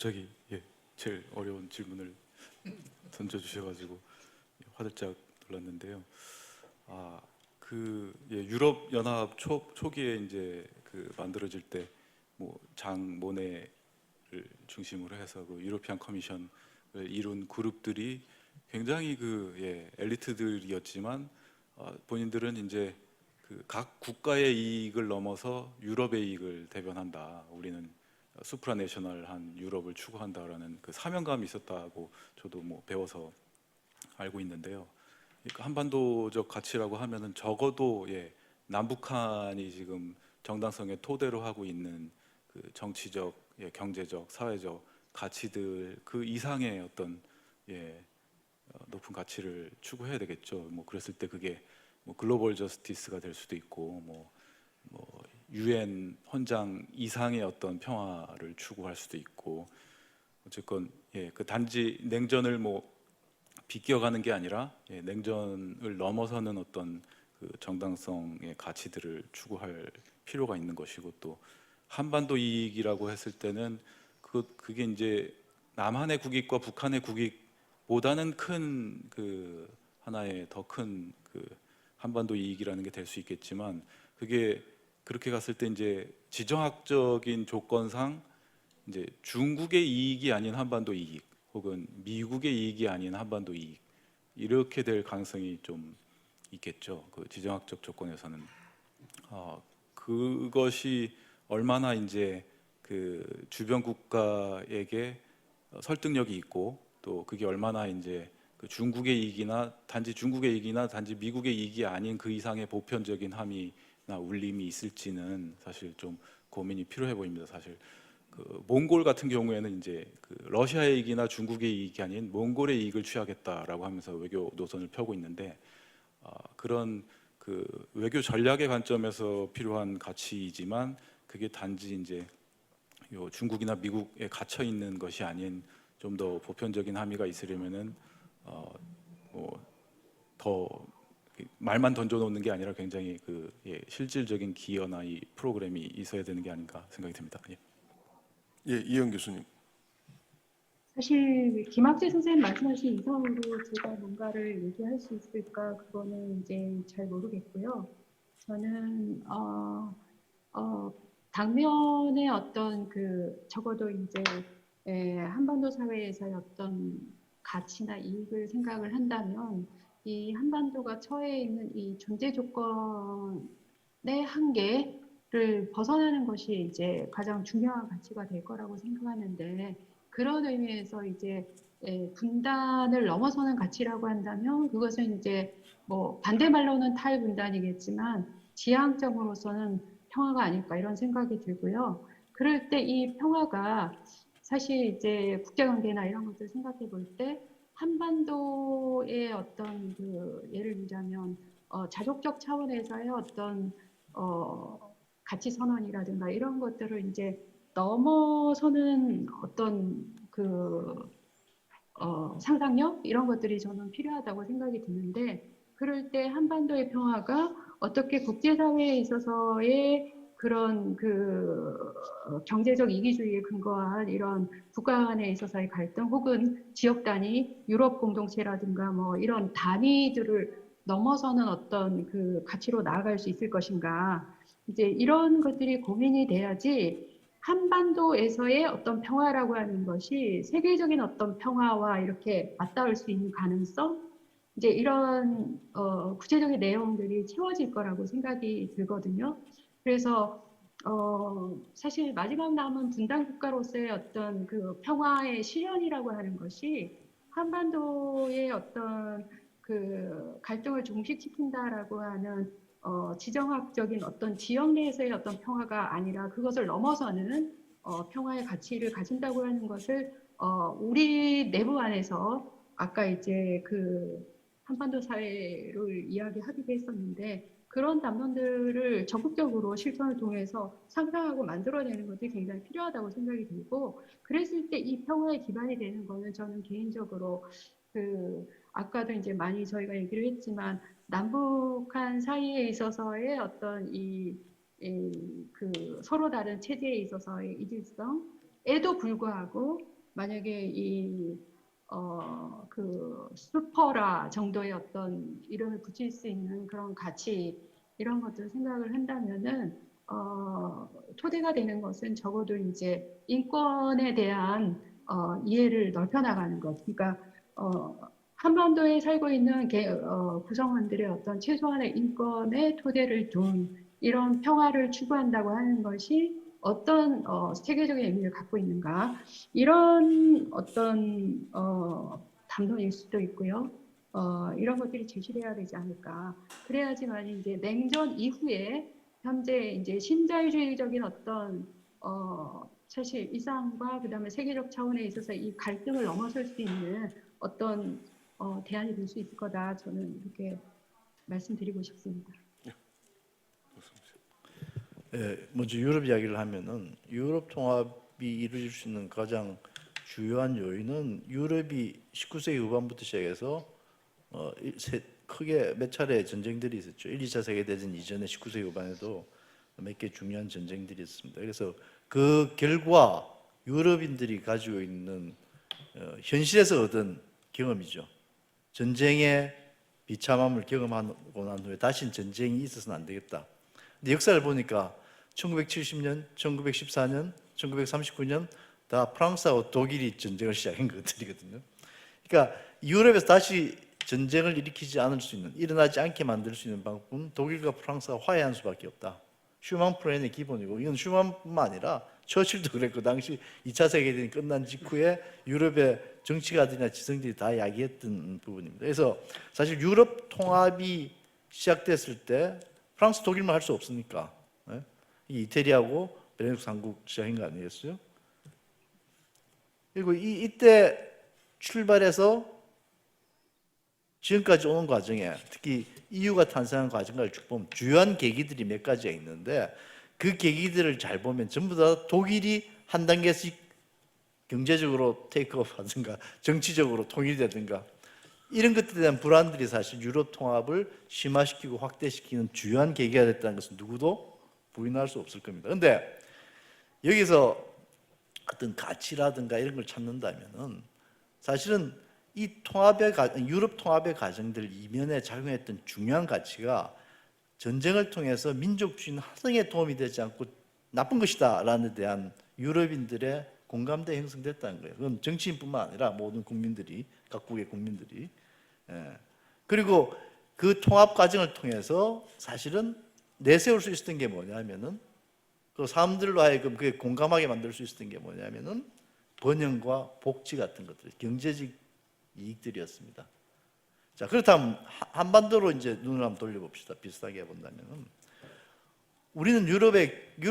갑자기 제일 어려운 질문을 던져주셔가지고 화들짝 놀랐는데요. 유럽 연합 초기에 이제 만들어질 때 뭐 장 모네를 중심으로 해서 유로피안 커미션을 이룬 그룹들이 굉장히 엘리트들이었지만 본인들은 이제 각 국가의 이익을 넘어서 유럽의 이익을 대변한다. 우리는 수프라내셔널한 유럽을 추구한다라는 사명감이 있었다고 저도 뭐 배워서 알고 있는데요. 한반도적 가치라고 하면은 적어도 남북한이 지금 정당성의 토대로 하고 있는 정치적, 경제적, 사회적 가치들 그 이상의 어떤 높은 가치를 추구해야 되겠죠. 뭐 그랬을 때 그게 뭐 글로벌 저스티스가 될 수도 있고 뭐 유엔 헌장 이상의 어떤 평화를 추구할 수도 있고 어쨌건 단지 냉전을 뭐 비껴가는 게 아니라 냉전을 넘어서는 어떤 정당성의 가치들을 추구할 필요가 있는 것이고 또 한반도 이익이라고 했을 때는 그게 이제 남한의 국익과 북한의 국익보다는 큰 하나의 더 큰 한반도 이익이라는 게 될 수 있겠지만 그게 그렇게 갔을 때 이제 지정학적인 조건상 이제 중국의 이익이 아닌 한반도 이익 혹은 미국의 이익이 아닌 한반도 이익 이렇게 될 가능성이 좀 있겠죠. 지정학적 조건에서는 그것이 얼마나 이제 주변 국가에게 설득력이 있고 또 그게 얼마나 이제 중국의 이익이나 단지 중국의 이익이나 단지 미국의 이익이 아닌 그 이상의 보편적인 함의나 울림이 있을지는 사실 좀 고민이 필요해 보입니다. 사실 몽골 같은 경우에는 이제 러시아의 이익이나 중국의 이익이 아닌 몽골의 이익을 취하겠다라고 하면서 외교 노선을 펴고 있는데 그런 외교 전략의 관점에서 필요한 가치이지만 그게 단지 이제 중국이나 미국에 갇혀 있는 것이 아닌 좀 더 보편적인 함의가 있으려면은 더 말만 던져놓는 게 아니라 굉장히 실질적인 기여나 이 프로그램이 있어야 되는 게 아닌가 생각이 듭니다. 이영 교수님. 사실 김학재 선생님 말씀하신 이상으로 제가 뭔가를 얘기할 수 있을까 그거는 이제 잘 모르겠고요. 저는 당면의 어떤 적어도 이제 한반도 사회에서의 어떤 가치나 이익을 생각을 한다면 이 한반도가 처해 있는 이 존재 조건의 한계를 벗어나는 것이 이제 가장 중요한 가치가 될 거라고 생각하는데 그런 의미에서 이제 분단을 넘어서는 가치라고 한다면 그것은 이제 뭐 반대말로는 탈분단이겠지만 지향점으로서는 평화가 아닐까 이런 생각이 들고요. 그럴 때 이 평화가 사실 이제 국제관계나 이런 것들 생각해 볼 때 한반도의 어떤 예를 들자면 자족적 차원에서의 어떤 가치 선언이라든가 이런 것들을 이제 넘어서는 어떤 상상력 이런 것들이 저는 필요하다고 생각이 드는데 그럴 때 한반도의 평화가 어떻게 국제사회에 있어서의 그런 경제적 이기주의에 근거한 이런 국가 간에 있어서의 갈등 혹은 지역 단위, 유럽 공동체라든가 뭐 이런 단위들을 넘어서는 어떤 가치로 나아갈 수 있을 것인가 이제 이런 것들이 고민이 돼야지 한반도에서의 어떤 평화라고 하는 것이 세계적인 어떤 평화와 이렇게 맞닿을 수 있는 가능성 이제 이런 구체적인 내용들이 채워질 거라고 생각이 들거든요. 그래서 사실 마지막 남은 분단 국가로서의 어떤 평화의 실현이라고 하는 것이 한반도의 어떤 갈등을 종식시킨다라고 하는 지정학적인 어떤 지역 내에서의 어떤 평화가 아니라 그것을 넘어서는 평화의 가치를 가진다고 하는 것을 우리 내부 안에서 아까 이제 한반도 사회를 이야기하기도 했었는데 그런 담론들을 적극적으로 실천을 통해서 상상하고 만들어내는 것이 굉장히 필요하다고 생각이 들고 그랬을 때 이 평화의 기반이 되는 거는 저는 개인적으로 아까도 이제 많이 저희가 얘기를 했지만 남북한 사이에 있어서의 어떤 서로 다른 체제에 있어서의 이질성에도 불구하고 만약에 그 슈퍼라 정도의 어떤 이름을 붙일 수 있는 그런 가치 이런 것들 생각을 한다면은 토대가 되는 것은 적어도 이제 인권에 대한 이해를 넓혀 나가는 것. 그러니까 한반도에 살고 있는 구성원들의 어떤 최소한의 인권의 토대를 둔 이런 평화를 추구한다고 하는 것이 어떤 세계적인 의미를 갖고 있는가 이런 어떤 담론일 수도 있고요. 이런 것들이 제시돼야 되지 않을까. 그래야지만 이제 냉전 이후에 현재 이제 신자유주의적인 어떤 사실 이상과 그다음에 세계적 차원에 있어서 이 갈등을 넘어설 수 있는 어떤 대안이 될 수 있을 거다. 저는 이렇게 말씀드리고 싶습니다. 예, 먼저 유럽 이야기를 하면은 유럽 통합이 이루어질 수 있는 가장 주요한 요인은 유럽이 19세기 후반부터 시작해서 크게 몇 차례 전쟁들이 있었죠. 1, 2차 세계대전 이전에 19세기 후반에도 몇 개 중요한 전쟁들이 있습니다. 그래서 그 결과 유럽인들이 가지고 있는 현실에서 얻은 경험이죠. 전쟁의 비참함을 경험하고 난 후에 다시는 전쟁이 있어서는 안 되겠다. 근데 역사를 보니까 1970년, 1914년, 1939년 다 프랑스하고 독일이 전쟁을 시작한 것들이거든요. 그러니까 유럽에서 다시 전쟁을 일으키지 않을 수 있는, 일어나지 않게 만들 수 있는 방법은 독일과 프랑스가 화해한 수밖에 없다. 슈만 프레인의 기본이고, 이건 슈만뿐만 아니라 처칠도 그랬고, 당시 2차 세계대전이 끝난 직후에 유럽의 정치가들이나 지성들이 다 이야기했던 부분입니다. 그래서 사실 유럽 통합이 시작됐을 때 프랑스, 독일만 할 수 없으니까 이 이태리하고 베네룩스 삼국 시작인 거 아니겠어요? 그리고 이때 출발해서 지금까지 오는 과정에 특히 EU가 탄생한 과정을 쭉 보면 주요한 계기들이 몇 가지가 있는데 그 계기들을 잘 보면 전부 다 독일이 한 단계씩 경제적으로 테이크오프 하든가 정치적으로 통일되든가 이런 것들에 대한 불안들이 사실 유럽 통합을 심화시키고 확대시키는 주요한 계기가 됐다는 것은 누구도 부인할 수 없을 겁니다. 그런데 여기서 어떤 가치라든가 이런 걸 찾는다면은 사실은 이 유럽 통합의 과정들 이면에 작용했던 중요한 가치가 전쟁을 통해서 민족주의는 하등에 도움이 되지 않고 나쁜 것이다라는 데 대한 유럽인들의 공감대 형성됐다는 거예요. 그건 정치인뿐만 아니라 모든 국민들이, 각국의 국민들이. 그리고 그 통합 과정을 통해서 사실은 내세울 수 있었던 게 뭐냐면은 그 사람들로 하여금 그게 공감하게 만들 수 있었던 게 뭐냐면은 번영과 복지 같은 것들, 경제적 이익들이었습니다. 자, 그렇다면 한반도로 이제 눈을 한번 돌려봅시다. 비슷하게 해본다면은 우리는 유럽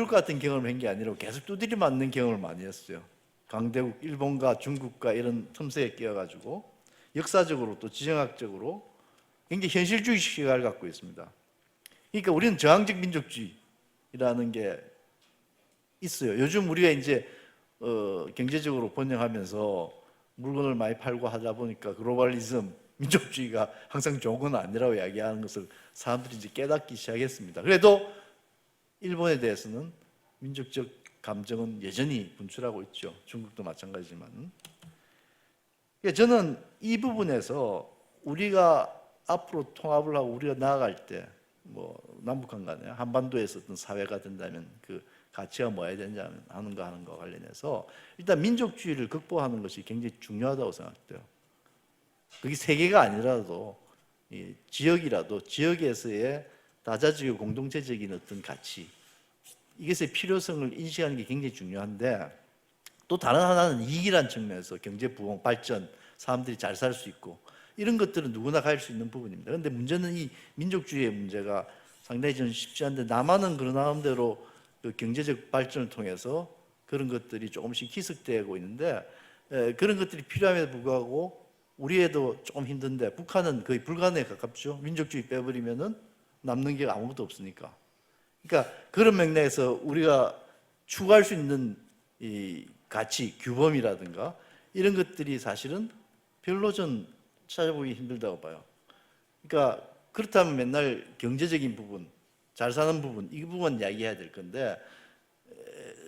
같은 경험을 한 게 아니라 계속 두드려 맞는 경험을 많이 했어요. 강대국, 일본과 중국과 이런 틈새에 끼어가지고 역사적으로 또 지정학적으로 굉장히 현실주의 시각을 갖고 있습니다. 그러니까 우리는 저항적 민족주의라는 게 있어요. 요즘 우리가 이제 경제적으로 번영하면서 물건을 많이 팔고 하다 보니까 글로벌리즘, 민족주의가 항상 좋은 건 아니라고 이야기하는 것을 사람들이 이제 깨닫기 시작했습니다. 그래도 일본에 대해서는 민족적 감정은 여전히 분출하고 있죠. 중국도 마찬가지지만. 그러니까 저는 이 부분에서 우리가 앞으로 통합을 하고 우리가 나아갈 때 뭐 남북한 간에 한반도에서 어떤 사회가 된다면 그 가치가 뭐야 되냐 하는 거와 관련해서 일단 민족주의를 극복하는 것이 굉장히 중요하다고 생각돼요. 그게 세계가 아니라도 이 지역이라도 지역에서의 다자적이고 공동체적인 어떤 가치 이것의 필요성을 인식하는 게 굉장히 중요한데 또 다른 하나는 이익이라는 측면에서 경제 부흥 발전 사람들이 잘 살 수 있고 이런 것들은 누구나 가질 수 있는 부분입니다. 그런데 문제는 이 민족주의의 문제가 상당히 좀 쉽지 않은데 남한은 그런 나름대로 그 경제적 발전을 통해서 그런 것들이 조금씩 희석되고 있는데 그런 것들이 필요함에도 불구하고 우리에도 조금 힘든데 북한은 거의 불가능에 가깝죠. 민족주의 빼버리면은 남는 게 아무것도 없으니까. 그러니까 그런 맥락에서 우리가 추구할 수 있는 이 가치, 규범이라든가 이런 것들이 사실은 별로 전 찾아보기 힘들다고 봐요. 그러니까 그렇다면 맨날 경제적인 부분, 잘 사는 부분, 이 부분 이야기해야 될 건데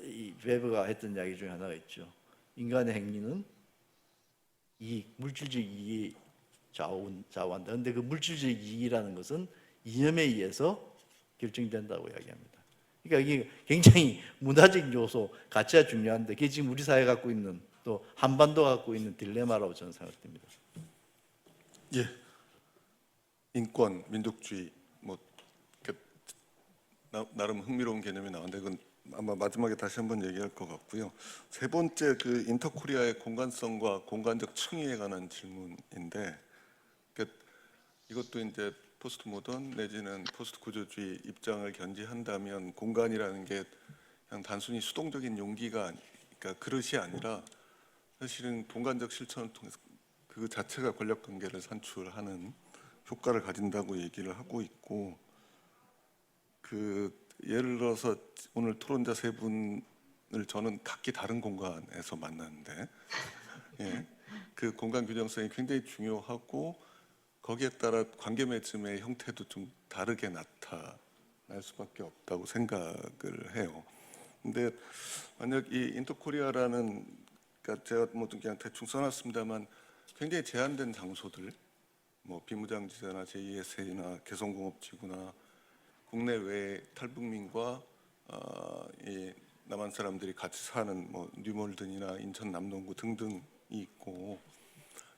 이 웨버가 했던 이야기 중에 하나가 있죠. 인간의 행위는 물질적 이익이 좌우한다. 근데 그 물질적 이익이라는 것은 이념에 의해서 결정된다고 이야기합니다. 그러니까 이게 굉장히 문화적 요소, 가치가 중요한데 그게 지금 우리 사회가 갖고 있는 또 한반도가 갖고 있는 딜레마라고 저는 생각됩니다. 예. 인권, 민족주의 뭐 이렇게 나름 흥미로운 개념이 나왔는데 그건 아마 마지막에 다시 한번 얘기할 것 같고요. 세 번째 그 인터코리아의 공간성과 공간적 층위에 관한 질문인데, 그러니까 이것도 이제 포스트 모던 내지는 포스트 구조주의 입장을 견지한다면 공간이라는 게 그냥 단순히 수동적인 용기가 그러니까 그릇이 아니라 사실은 공간적 실천을 통해서 그 자체가 권력 관계를 산출하는 효과를 가진다고 얘기를 하고 있고, 그 예를 들어서 오늘 토론자 세 분을 저는 각기 다른 공간에서 만났는데, 예, 그 공간 균형성이 굉장히 중요하고 거기에 따라 관계 맺음의 형태도 좀 다르게 나타날 수밖에 없다고 생각을 해요. 근데 만약 이 인터코리아라는, 그러니까 제가 뭐 그냥 대충 써놨습니다만 굉장히 제한된 장소들, 뭐 비무장지대나 제2SA나 개성공업지구나 국내외 탈북민과 이 남한 사람들이 같이 사는 뭐 뉴몰든이나 인천 남동구 등등이 있고,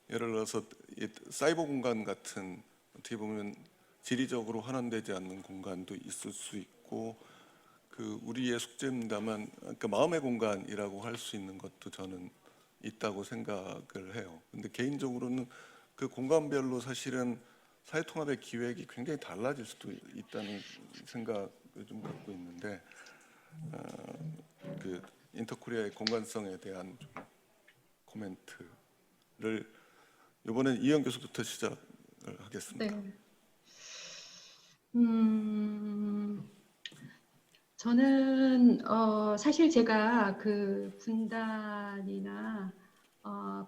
예를 들어서 이 사이버 공간 같은 어떻게 보면 지리적으로 환원되지 않는 공간도 있을 수 있고, 그 우리의 숙제입니다만 그러니까 마음의 공간이라고 할 수 있는 것도 저는 있다고 생각을 해요. 근데 개인적으로는 그 공간별로 사실은 사회통합의 기획이 굉장히 달라질 수도 있다는 생각을 좀 갖고 있는데, 그 인터코리아의 공간성에 대한 좀 코멘트를 이번엔 이현 교수부터 시작을 하겠습니다. 네. 저는 사실 제가 그 분단이나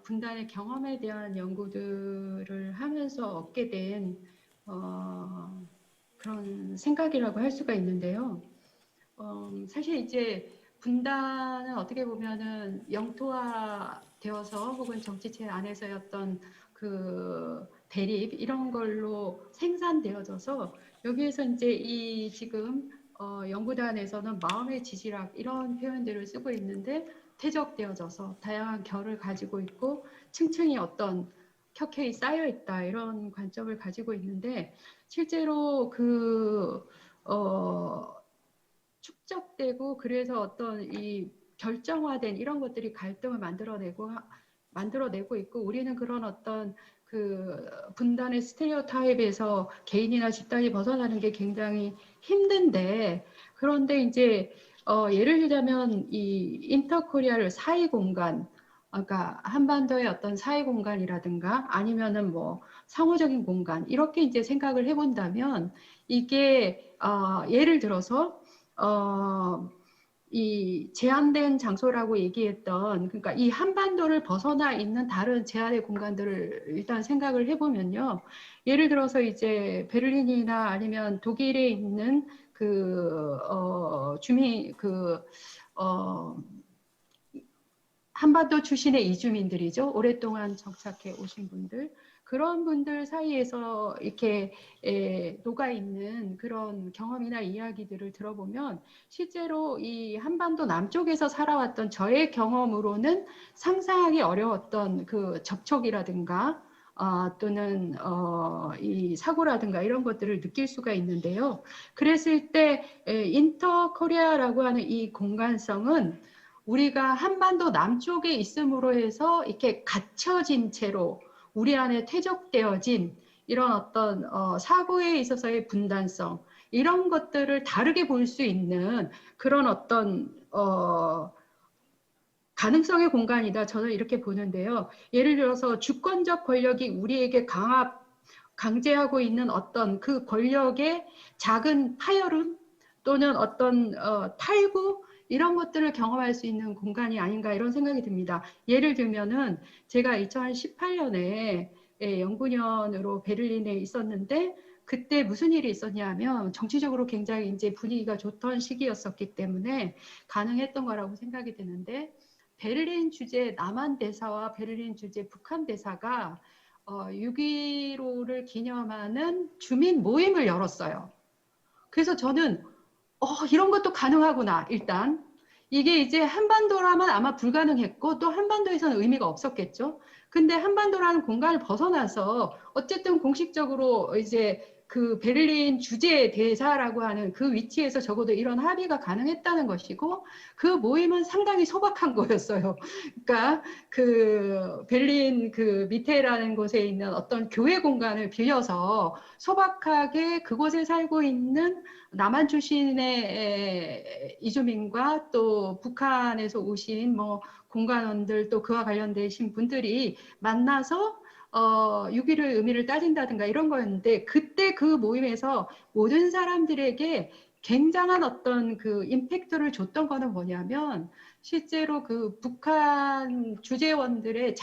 분단의 경험에 대한 연구들을 하면서 얻게 된 그런 생각이라고 할 수가 있는데요. 사실 이제 분단은 어떻게 보면은 영토화 되어서 혹은 정치체 안에서의 어떤 그 대립 이런 걸로 생산되어져서 여기에서 이제 이 지금 연구단에서는 마음의 지지락 이런 표현들을 쓰고 있는데 퇴적되어져서 다양한 결을 가지고 있고 층층이 어떤 켜켜이 쌓여 있다 이런 관점을 가지고 있는데 실제로 그 축적되고 그래서 어떤 이 결정화된 이런 것들이 갈등을 만들어내고 있고 우리는 그런 어떤 그 분단의 스테레오타입에서 개인이나 집단이 벗어나는 게 굉장히 힘든데 그런데 이제 예를 들자면 이 인터코리아를 사이 공간 그러니까 한반도의 어떤 사이 공간이라든가 아니면은 뭐 상호적인 공간 이렇게 이제 생각을 해본다면 이게 예를 들어서 이 제한된 장소라고 얘기했던 그러니까 이 한반도를 벗어나 있는 다른 제한의 공간들을 일단 생각을 해보면요. 예를 들어서 이제 베를린이나 아니면 독일에 있는 그 주민 한반도 출신의 이주민들이죠. 오랫동안 정착해 오신 분들. 그런 분들 사이에서 이렇게 녹아 있는 그런 경험이나 이야기들을 들어보면 실제로 이 한반도 남쪽에서 살아왔던 저의 경험으로는 상상하기 어려웠던 그 접촉이라든가 또는 이 사고라든가 이런 것들을 느낄 수가 있는데요. 그랬을 때 인터코리아라고 하는 이 공간성은 우리가 한반도 남쪽에 있음으로 해서 이렇게 갇혀진 채로 우리 안에 퇴적되어진 이런 어떤 사고에 있어서의 분단성 이런 것들을 다르게 볼 수 있는 그런 어떤 가능성의 공간이다. 저는 이렇게 보는데요. 예를 들어서 주권적 권력이 우리에게 강제하고 있는 어떤 그 권력의 작은 파열음 또는 어떤 탈구 이런 것들을 경험할 수 있는 공간이 아닌가 이런 생각이 듭니다. 예를 들면은 제가 2018년에 연구년으로 베를린에 있었는데 그때 무슨 일이 있었냐면 정치적으로 굉장히 이제 분위기가 좋던 시기였었기 때문에 가능했던 거라고 생각이 드는데 베를린 주재 남한 대사와 베를린 주재 북한 대사가 6.15를 기념하는 주민 모임을 열었어요. 그래서 저는 이런 것도 가능하구나. 일단 이게 이제 한반도라면 아마 불가능했고 또 한반도에서는 의미가 없었겠죠. 근데 한반도라는 공간을 벗어나서 어쨌든 공식적으로 이제 그 베를린 주재 대사라고 하는 그 위치에서 적어도 이런 합의가 가능했다는 것이고, 그 모임은 상당히 소박한 거였어요. 그러니까 그 베를린 그 미테라는 곳에 있는 어떤 교회 공간을 빌려서 소박하게 그곳에 살고 있는 남한 출신의 이주민과 또 북한에서 오신 뭐 공관원들 또 그와 관련되신 분들이 만나서 6.15의 의미를 따진다든가 이런 거였는데, 그때 그 모임에서 모든 사람들에게 굉장한 어떤 그 임팩트를 줬던 거는 뭐냐면, 실제로 그 북한 주재원들의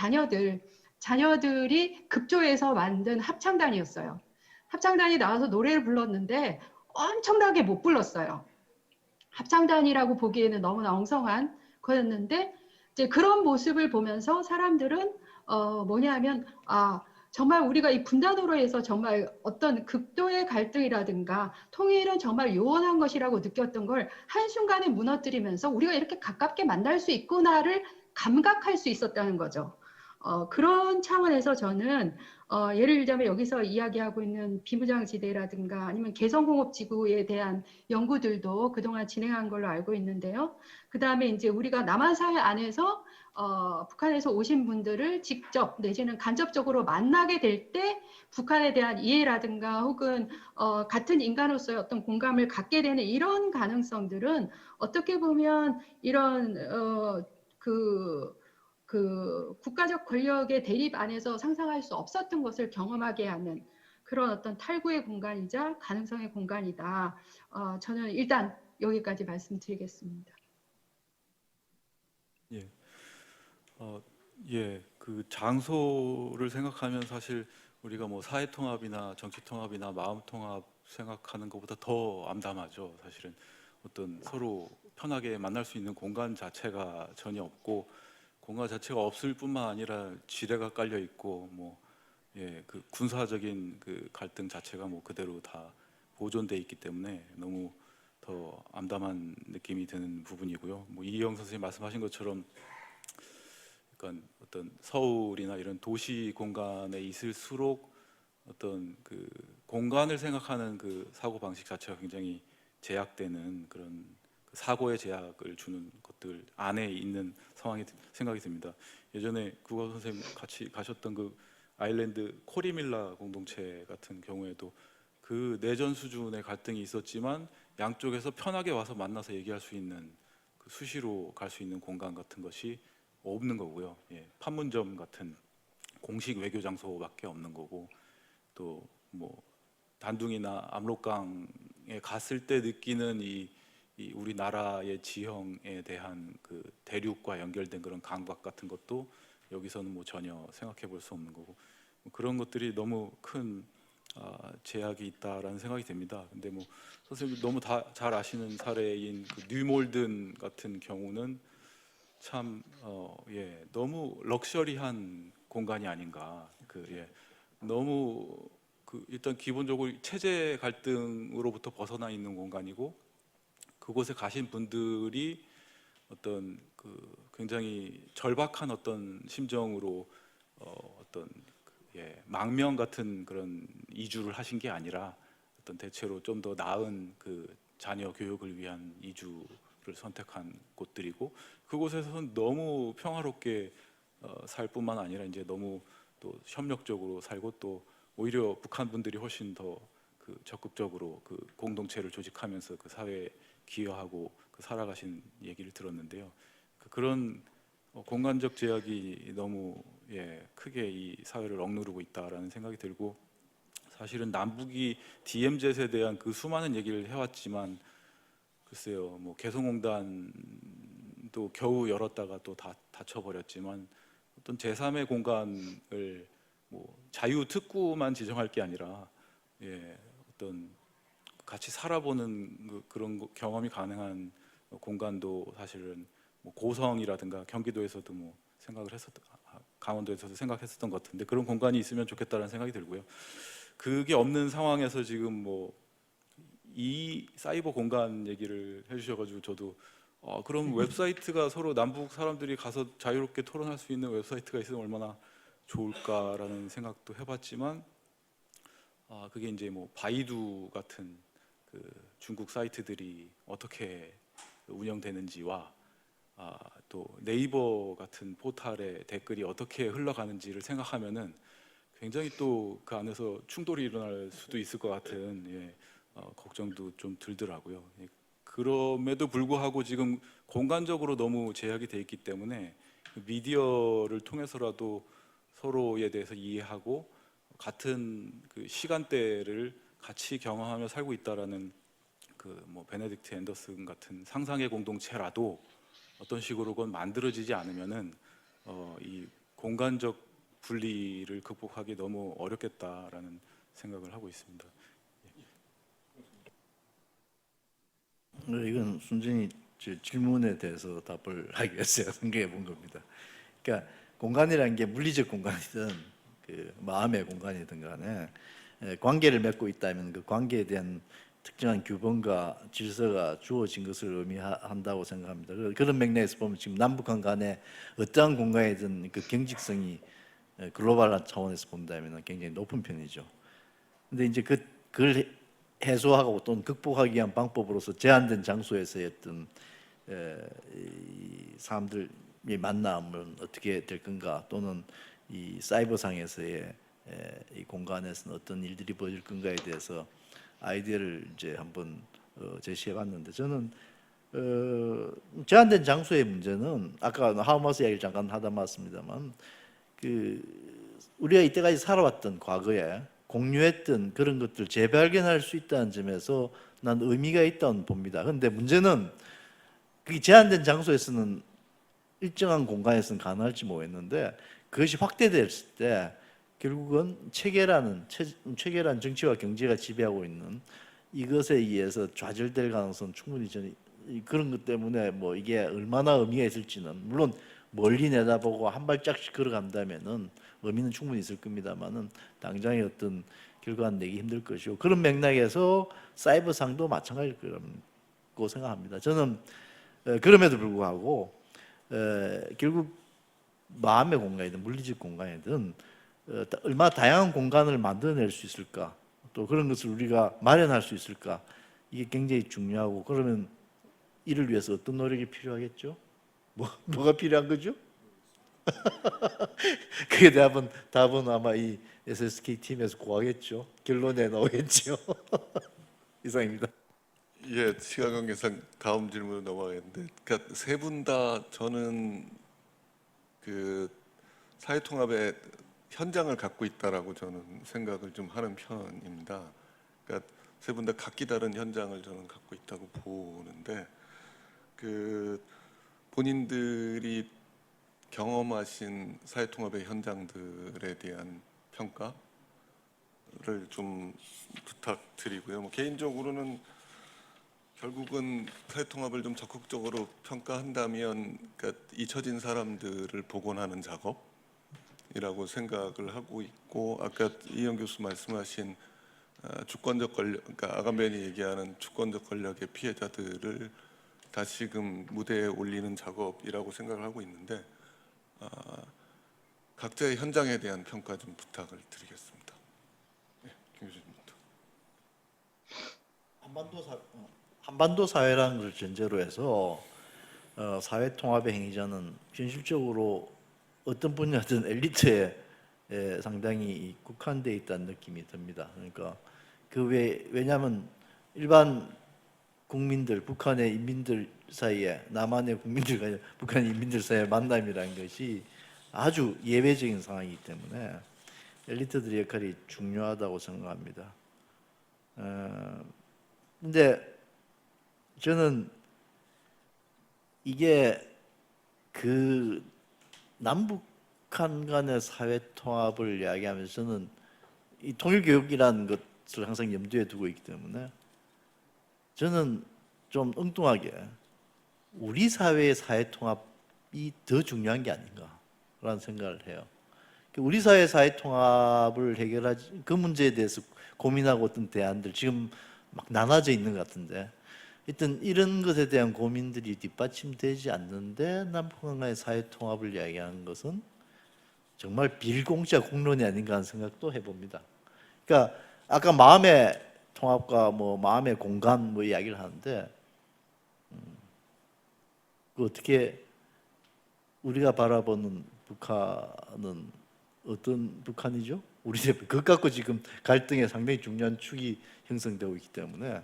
자녀들이 급조해서 만든 합창단이었어요. 합창단이 나와서 노래를 불렀는데 엄청나게 못 불렀어요. 합창단이라고 보기에는 너무나 엉성한 거였는데, 이제 그런 모습을 보면서 사람들은 뭐냐면 정말 우리가 이 분단으로 해서 정말 어떤 극도의 갈등이라든가 통일은 정말 요원한 것이라고 느꼈던 걸 한순간에 무너뜨리면서 우리가 이렇게 가깝게 만날 수 있구나를 감각할 수 있었다는 거죠. 그런 차원에서 저는 예를 들자면 여기서 이야기하고 있는 비무장지대라든가 아니면 개성공업지구에 대한 연구들도 그동안 진행한 걸로 알고 있는데요. 그 다음에 이제 우리가 남한사회 안에서 북한에서 오신 분들을 직접 내지는 간접적으로 만나게 될 때 북한에 대한 이해라든가 혹은 같은 인간으로서의 어떤 공감을 갖게 되는 이런 가능성들은 어떻게 보면 이런 그 국가적 권력의 대립 안에서 상상할 수 없었던 것을 경험하게 하는 그런 어떤 탈구의 공간이자 가능성의 공간이다. 저는 일단 여기까지 말씀드리겠습니다. 예. 그 장소를 생각하면 사실 우리가 뭐 사회 통합이나 정치 통합이나 마음 통합 생각하는 것보다 더 암담하죠. 사실은 어떤 서로 편하게 만날 수 있는 공간 자체가 전혀 없고, 공간 자체가 없을 뿐만 아니라 지뢰가 깔려 있고 그 군사적인 그 갈등 자체가 뭐 그대로 다 보존돼 있기 때문에 너무 더 암담한 느낌이 드는 부분이고요. 뭐 이희영 선생님 말씀하신 것처럼 그러니까 어떤 서울이나 이런 도시 공간에 있을수록 어떤 그 공간을 생각하는 그 사고 방식 자체가 굉장히 제약되는 그런 그 사고의 제약을 주는 것들 안에 있는 상황이 생각이 듭니다. 예전에 국어 선생님 같이 가셨던 그 아일랜드 코리밀라 공동체 같은 경우에도 그 내전 수준의 갈등이 있었지만 양쪽에서 편하게 와서 만나서 얘기할 수 있는 그 수시로 갈 수 있는 공간 같은 것이 없는 거고요. 판문점 같은 공식 외교 장소밖에 없는 거고, 또 뭐 단둥이나 압록강에 갔을 때 느끼는 이 우리나라의 지형에 대한 그 대륙과 연결된 그런 감각 같은 것도 여기서는 뭐 전혀 생각해 볼 수 없는 거고, 그런 것들이 너무 큰 제약이 있다라는 생각이 듭니다. 근데 뭐 선생님 너무 다 잘 아시는 사례인 그 뉴몰든 같은 경우는 참 너무 럭셔리한 공간이 아닌가. 너무 일단 기본적으로 체제 갈등으로부터 벗어나 있는 공간이고, 그곳에 가신 분들이 어떤 그 굉장히 절박한 어떤 심정으로 어떤 망명 같은 그런 이주를 하신 게 아니라 어떤 대체로 좀 더 나은 그 자녀 교육을 위한 이주를 선택한 곳들이고, 그곳에서는 너무 평화롭게 살 뿐만 아니라 이제 너무 또 협력적으로 살고, 또 오히려 북한 분들이 훨씬 더 그 적극적으로 그 공동체를 조직하면서 그 사회에 기여하고 그 살아가신 얘기를 들었는데요. 그런 공간적 제약이 너무 크게 이 사회를 억누르고 있다라는 생각이 들고, 사실은 남북이 DMZ에 대한 그 수많은 얘기를 해왔지만 글쎄요, 뭐 개성공단도 겨우 열었다가 또 닫혀버렸지만 어떤 제3의 공간을 뭐 자유특구만 지정할 게 아니라 어떤 같이 살아보는 그런 경험이 가능한 공간도 사실은 뭐 고성이라든가 경기도에서도 뭐 생각을 했었던, 강원도에서도 생각했었던 것 같은데 그런 공간이 있으면 좋겠다는 생각이 들고요. 그게 없는 상황에서 지금 뭐 이 사이버 공간 얘기를 해주셔가지고 저도 그럼 웹사이트가 서로 남북 사람들이 가서 자유롭게 토론할 수 있는 웹사이트가 있으면 얼마나 좋을까라는 생각도 해봤지만 그게 이제 뭐 바이두 같은 그 중국 사이트들이 어떻게 운영되는지와 또 네이버 같은 포털의 댓글이 어떻게 흘러가는지를 생각하면은 굉장히 또 그 안에서 충돌이 일어날 수도 있을 것 같은 걱정도 좀 들더라고요. 그럼에도 불구하고 지금 공간적으로 너무 제약이 돼 있기 때문에 미디어를 통해서라도 서로에 대해서 이해하고 같은 그 시간대를 같이 경험하며 살고 있다라는 그 뭐 베네딕트 앤더슨 같은 상상의 공동체라도 어떤 식으로건 만들어지지 않으면은 이 공간적 분리를 극복하기 너무 어렵겠다라는 생각을 하고 있습니다. 이건 순전히 제 질문에 대해서 답을 하기 위해서 생각해 본 겁니다. 그러니까 공간이라는 게 물리적 공간이든 그 마음의 공간이든 간에 관계를 맺고 있다면 그 관계에 대한 특정한 규범과 질서가 주어진 것을 의미한다고 생각합니다. 그런 맥락에서 보면 지금 남북한 간에 어떠한 공간이든 그 경직성이 글로벌한 차원에서 본다면 굉장히 높은 편이죠. 근데 이제 그걸 해소하고 또는 극복하기 위한 방법으로서 제한된 장소에서의 어떤 이 사람들의 만남은 어떻게 될 건가, 또는 이 사이버상에서의 이 공간에서는 어떤 일들이 벌어질 건가에 대해서 아이디어를 이제 한번 제시해봤는데, 저는 제한된 장소의 문제는 아까 하우마스 이야기를 잠깐 하다 말았습니다만, 그 우리가 이때까지 살아왔던 과거에 공유했던 그런 것들 재발견할 수 있다는 점에서 난 의미가 있다고 봅니다. 그런데 문제는 그게 제한된 장소에서는 일정한 공간에서는 가능할지 모르겠는데, 그것이 확대됐을 때 결국은 체계란 정치와 경제가 지배하고 있는 이것에 의해서 좌절될 가능성은 충분히 저는 그런 것 때문에 뭐 이게 얼마나 의미가 있을지는, 물론 멀리 내다보고 한 발짝씩 걸어간다면은 의미는 충분히 있을 겁니다만은 당장의 어떤 결과는 내기 힘들 것이고, 그런 맥락에서 사이버상도 마찬가지일 거라고 생각합니다. 저는 그럼에도 불구하고 결국 마음의 공간이든 물리적 공간이든 얼마나 다양한 공간을 만들어낼 수 있을까, 또 그런 것을 우리가 마련할 수 있을까, 이게 굉장히 중요하고, 그러면 이를 위해서 어떤 노력이 필요하겠죠? 뭐가 필요한 거죠? 그게 답은 아마 이 SSK 팀에서 구하겠죠. 결론에 나오겠죠. 이상입니다. 예, 시간 관계상 다음 질문으로 넘어가겠는데, 그러니까 세 분 다 저는 그 사회통합의 현장을 갖고 있다라고 저는 생각을 좀 하는 편입니다. 그러니까 세 분 다 각기 다른 현장을 저는 갖고 있다고 보는데, 그 본인들이 경험하신 사회통합의 현장들에 대한 평가를 좀 부탁드리고요. 뭐 개인적으로는 결국은 사회통합을 좀 적극적으로 평가한다면, 그러니까 잊혀진 사람들을 복원하는 작업이라고 생각을 하고 있고, 아까 이현 교수 말씀하신 주권적 권력, 그러니까 아감벤이 얘기하는 주권적 권력의 피해자들을 다시금 무대에 올리는 작업이라고 생각을 하고 있는데, 각자의 현장에 대한 평가 좀 부탁을 드리겠습니다. 네, 김 교수님부터. 한반도 사회라는 걸 전제로 해서 사회 통합의 행위자는 현실적으로 어떤 분야든 엘리트에 상당히 국한되어 있다는 느낌이 듭니다. 그러니까 왜냐하면 일반 국민들, 북한의 인민들 사이에, 남한의 국민들과 북한의 인민들 사이의 만남이라는 것이 아주 예외적인 상황이기 때문에 엘리트들의 역할이 중요하다고 생각합니다. 근데 저는 이게 그 남북한 간의 사회 통합을 이야기하면서 저는 이 통일 교육이라는 것을 항상 염두에 두고 있기 때문에 저는 좀 엉뚱하게 우리 사회의 사회 통합이 더 중요한 게 아닌가라는 생각을 해요. 우리 사회 사회 통합을 해결하지 그 문제에 대해서 고민하고 어떤 대안들 지금 막 나눠져 있는 것 같은데 하여튼 이런 것에 대한 고민들이 뒷받침되지 않는데 남북한간의 사회 통합을 이야기하는 것은 정말 빌공짜 공론이 아닌가 하는 생각도 해봅니다. 그러니까 아까 마음의 통합과 뭐 마음의 공간 뭐 이야기를 하는데 그 어떻게 우리가 바라보는 북한은 어떤 북한이죠? 우리 그것 갖고 지금 갈등에 상당히 중요한 축이 형성되고 있기 때문에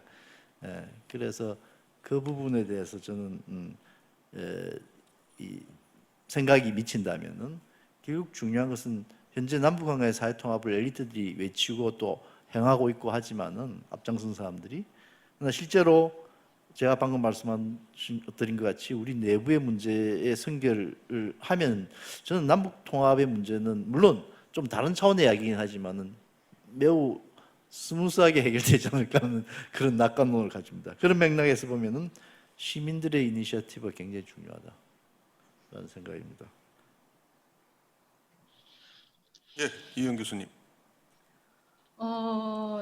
그래서 그 부분에 대해서 저는 이 생각이 미친다면은 결국 중요한 것은 현재 남북한간의 사회 통합을 엘리트들이 외치고 또 행하고 있고 하지만은 앞장선 사람들이 그러나 실제로 제가 방금 말씀드린 것 같이 우리 내부의 문제에 선결을 하면 저는 남북 통합의 문제는 물론 좀 다른 차원의 이야기긴 하지만은 매우 스무스하게 해결되지 않을까 하는 그런 낙관론을 가집니다. 그런 맥락에서 보면은 시민들의 이니셔티브가 굉장히 중요하다라는 생각입니다. 예, 이현 교수님.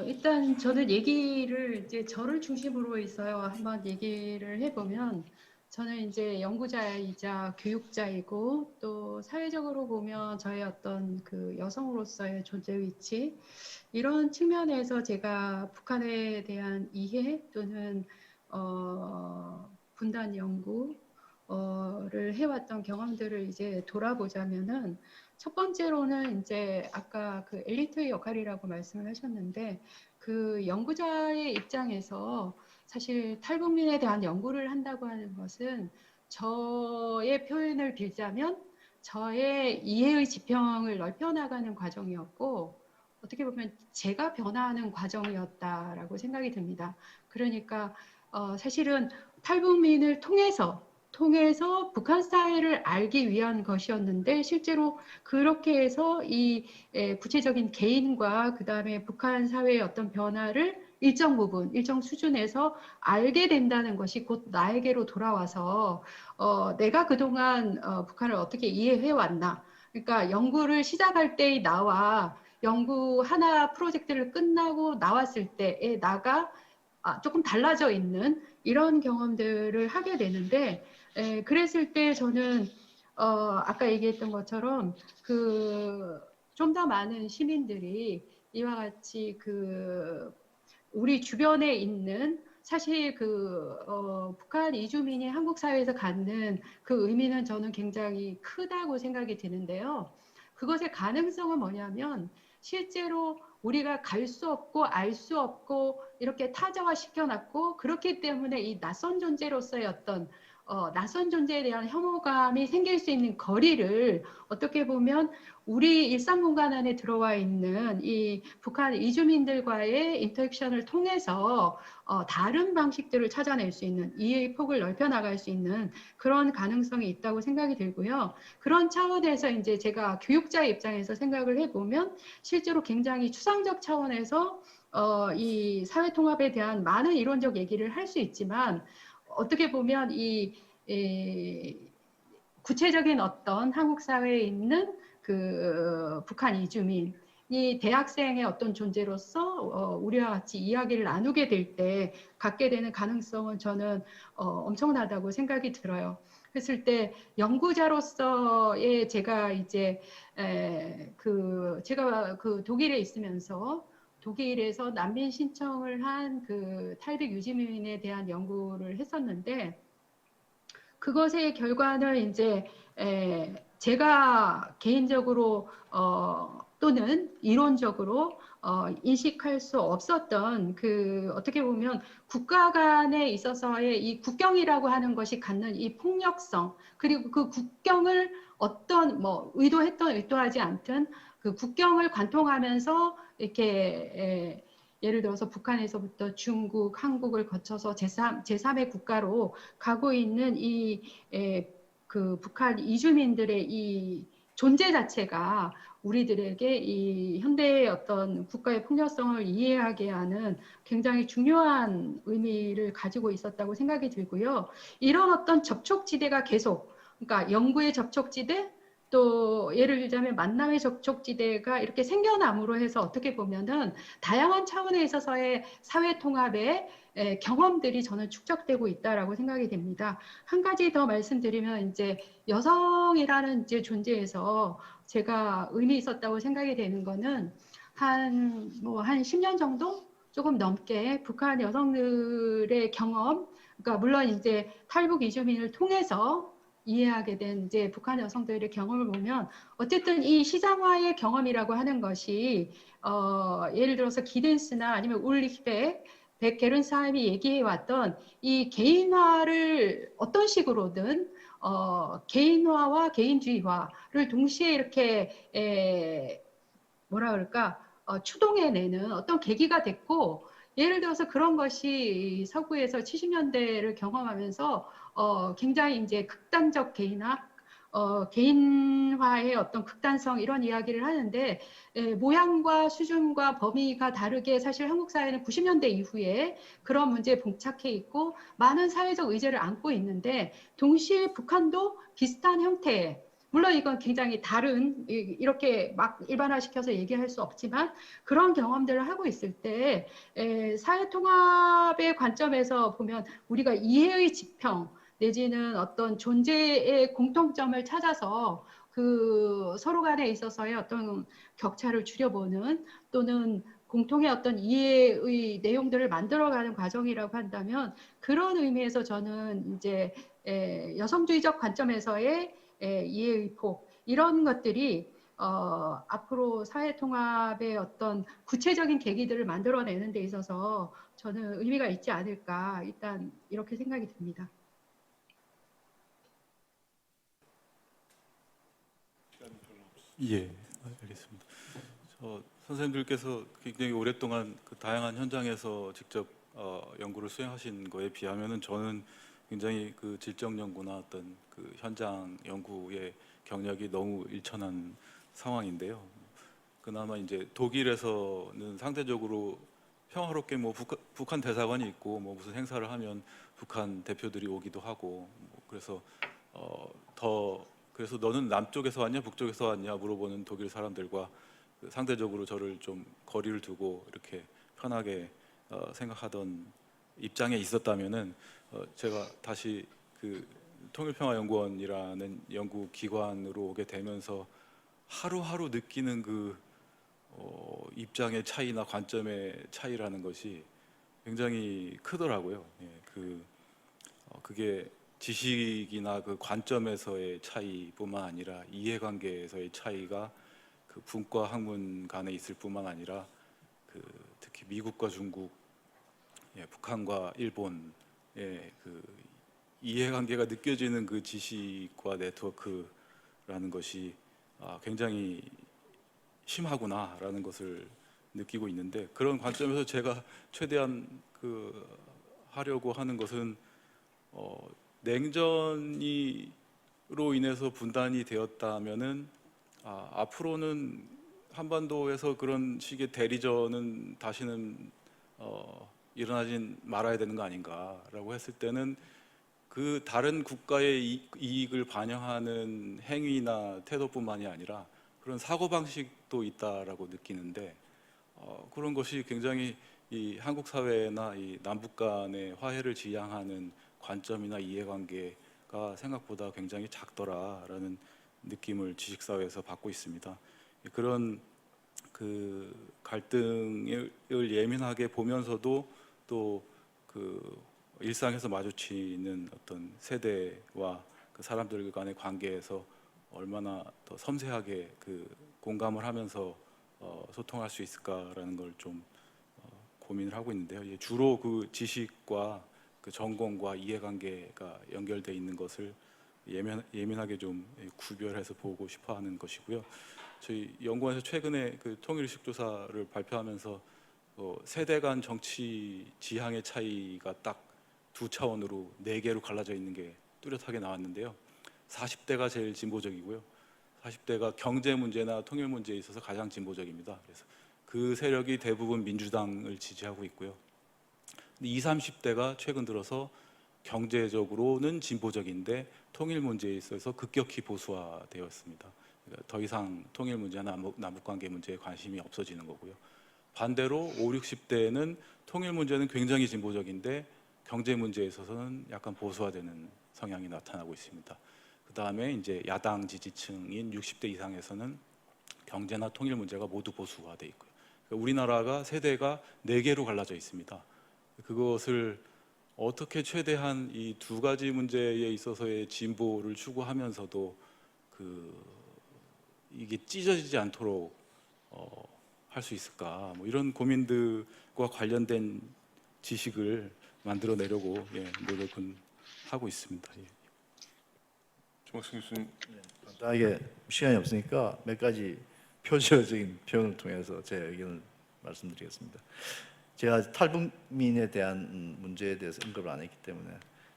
일단 저는 얘기를 이제 저를 중심으로 해서요. 한번 얘기를 해보면 저는 이제 연구자이자 교육자이고 또 사회적으로 보면 저의 어떤 그 여성으로서의 존재 위치 이런 측면에서 제가 북한에 대한 이해 또는 분단 연구를 해왔던 경험들을 이제 돌아보자면은 첫 번째로는 이제 아까 그 엘리트의 역할이라고 말씀을 하셨는데 그 연구자의 입장에서 사실 탈북민에 대한 연구를 한다고 하는 것은 저의 표현을 빌자면 저의 이해의 지평을 넓혀나가는 과정이었고 어떻게 보면 제가 변화하는 과정이었다라고 생각이 듭니다. 그러니까 사실은 탈북민을 통해서 북한 사회를 알기 위한 것이었는데 실제로 그렇게 해서 이 구체적인 개인과 그다음에 북한 사회의 어떤 변화를 일정 부분, 일정 수준에서 알게 된다는 것이 곧 나에게로 돌아와서 내가 그동안 북한을 어떻게 이해해 왔나. 그러니까 연구를 시작할 때의 나와 연구 하나 프로젝트를 끝나고 나왔을 때의 나가 조금 달라져 있는 이런 경험들을 하게 되는데 그랬을 때 저는 아까 얘기했던 것처럼 그 좀 더 많은 시민들이 이와 같이 그 우리 주변에 있는 사실 그 북한 이주민이 한국 사회에서 갖는 그 의미는 저는 굉장히 크다고 생각이 드는데요. 그것의 가능성은 뭐냐면 실제로 우리가 갈 수 없고 알 수 없고 이렇게 타자화 시켜놨고 그렇기 때문에 이 낯선 존재로서의 어떤 낯선 존재에 대한 혐오감이 생길 수 있는 거리를 어떻게 보면 우리 일상 공간 안에 들어와 있는 이 북한 이주민들과의 인터랙션을 통해서 다른 방식들을 찾아낼 수 있는 이해의 폭을 넓혀나갈 수 있는 그런 가능성이 있다고 생각이 들고요. 그런 차원에서 이제 제가 교육자의 입장에서 생각을 해보면 실제로 굉장히 추상적 차원에서 이 사회통합에 대한 많은 이론적 얘기를 할 수 있지만 어떻게 보면 이 구체적인 어떤 한국 사회에 있는 그 북한 이주민이 대학생의 어떤 존재로서 우리와 같이 이야기를 나누게 될 때 갖게 되는 가능성은 저는 엄청나다고 생각이 들어요. 그랬을 때 연구자로서의 제가 이제 제가 그 독일에 있으면서 독일에서 난민 신청을 한 그 탈북 유지민에 대한 연구를 했었는데 그것의 결과는 이제 제가 개인적으로 또는 이론적으로 인식할 수 없었던 그 어떻게 보면 국가 간에 있어서의 이 국경이라고 하는 것이 갖는 이 폭력성 그리고 그 국경을 어떤 뭐 의도했던 의도하지 않든 그 국경을 관통하면서 이렇게 예를 들어서 북한에서부터 중국, 한국을 거쳐서 제3의 국가로 가고 있는 그 북한 이주민들의 이 존재 자체가 우리들에게 이 현대의 어떤 국가의 풍요성을 이해하게 하는 굉장히 중요한 의미를 가지고 있었다고 생각이 들고요. 이런 어떤 접촉지대가 계속, 그러니까 연구의 접촉지대, 또 예를 들자면 만남의 접촉지대가 이렇게 생겨남으로 해서 어떻게 보면은 다양한 차원에 있어서의 사회 통합의 경험들이 저는 축적되고 있다라고 생각이 됩니다. 한 가지 더 말씀드리면 이제 여성이라는 이제 존재에서 제가 의미 있었다고 생각이 되는 거는 한 10년 정도 조금 넘게 북한 여성들의 경험, 그러니까 물론 이제 탈북 이주민을 통해서 이해하게 된 이제 북한 여성들의 경험을 보면 어쨌든 이 시장화의 경험이라고 하는 것이 예를 들어서 기든스나 아니면 울리히백, 백게른스하임이 얘기해왔던 이 개인화를 어떤 식으로든 개인화와 개인주의화를 동시에 이렇게 뭐라 그럴까 추동해내는 어떤 계기가 됐고 예를 들어서 그런 것이 서구에서 70년대를 경험하면서 굉장히 이제 극단적 개인화, 개인화의 어떤 극단성 이런 이야기를 하는데 모양과 수준과 범위가 다르게 사실 한국 사회는 90년대 이후에 그런 문제에 봉착해 있고 많은 사회적 의제를 안고 있는데 동시에 북한도 비슷한 형태의 물론 이건 굉장히 다른 이렇게 막 일반화시켜서 얘기할 수 없지만 그런 경험들을 하고 있을 때 사회 통합의 관점에서 보면 우리가 이해의 지평 내지는 어떤 존재의 공통점을 찾아서 그 서로 간에 있어서의 어떤 격차를 줄여보는 또는 공통의 어떤 이해의 내용들을 만들어가는 과정이라고 한다면 그런 의미에서 저는 이제 여성주의적 관점에서의 이해의 폭 이런 것들이 앞으로 사회통합의 어떤 구체적인 계기들을 만들어내는 데 있어서 저는 의미가 있지 않을까 일단 이렇게 생각이 듭니다. 예, 알겠습니다. 선생님들께서 굉장히 오랫동안 그 다양한 현장에서 직접 연구를 수행하신 거에 비하면은 저는 굉장히 그 질적 연구나 어떤 그 현장 연구의 경력이 너무 일천한 상황인데요. 그나마 이제 독일에서는 상대적으로 평화롭게 뭐 북한 대사관이 있고 뭐 무슨 행사를 하면 북한 대표들이 오기도 하고 뭐 그래서 그래서 너는 남쪽에서 왔냐 북쪽에서 왔냐 물어보는 독일 사람들과 그 상대적으로 저를 좀 거리를 두고 이렇게 편하게 생각하던 입장에 있었다면은 제가 다시 그 통일평화연구원이라는 연구기관으로 오게 되면서 하루하루 느끼는 그 입장의 차이나 관점의 차이라는 것이 굉장히 크더라고요. 예, 그게 지식이나 그 관점에서의 차이뿐만 아니라 이해관계에서의 차이가 그 분과 학문 간에 있을 뿐만 아니라 그 특히 미국과 중국, 북한과 일본의 그 이해관계가 느껴지는 그 지식과 네트워크라는 것이 굉장히 심하구나라는 것을 느끼고 있는데 그런 관점에서 제가 최대한 그 하려고 하는 것은 냉전으로 인해서 분단이 되었다면은 앞으로는 한반도에서 그런 식의 대리전은 다시는 일어나진 말아야 되는 거 아닌가라고 했을 때는 그 다른 국가의 이익을 반영하는 행위나 태도뿐만이 아니라 그런 사고방식도 있다라고 느끼는데 그런 것이 굉장히 이 한국 사회나 이 남북 간의 화해를 지향하는 관점이나 이해관계가 생각보다 굉장히 작더라라는 느낌을 지식사회에서 받고 있습니다. 그런 그 갈등을 예민하게 보면서도 또 그 일상에서 마주치는 어떤 세대와 그 사람들 간의 관계에서 얼마나 더 섬세하게 그 공감을 하면서 소통할 수 있을까라는 걸 좀 고민을 하고 있는데요. 주로 그 지식과 그 전공과 이해관계가 연결돼 있는 것을 예민하게 좀 구별해서 보고 싶어하는 것이고요. 저희 연구원에서 최근에 그 통일의식 조사를 발표하면서 세대 간 정치 지향의 차이가 딱 두 차원으로 4개로 갈라져 있는 게 뚜렷하게 나왔는데요. 40대가 제일 진보적이고요. 40대가 경제 문제나 통일 문제에 있어서 가장 진보적입니다. 그래서 그 세력이 대부분 민주당을 지지하고 있고요. 20, 30대가 최근 들어서 경제적으로는 진보적인데 통일 문제에 있어서 급격히 보수화되었습니다. 그러니까 더 이상 통일 문제나 남북관계 문제에 관심이 없어지는 거고요. 반대로 5, 60대에는 통일 문제는 굉장히 진보적인데 경제 문제에 있어서는 약간 보수화되는 성향이 나타나고 있습니다. 그 다음에 이제 야당 지지층인 60대 이상에서는 경제나 통일 문제가 모두 보수화돼 있고요. 그러니까 우리나라가 세대가 4개로 갈라져 있습니다. 그것을 어떻게 최대한 이 두 가지 문제에 있어서의 진보를 추구하면서도 이게 찢어지지 않도록 할 수 있을까? 뭐 이런 고민들과 관련된 지식을 만들어내려고 노력은 하고 있습니다. 예. 김학성 교수님. 간단하게 시간이 없으니까 몇 가지 표시적인 표현을 통해서 제 의견을 말씀드리겠습니다. 제가 탈북민에 대한 문제에 대해서 언급을 안 했기 때문에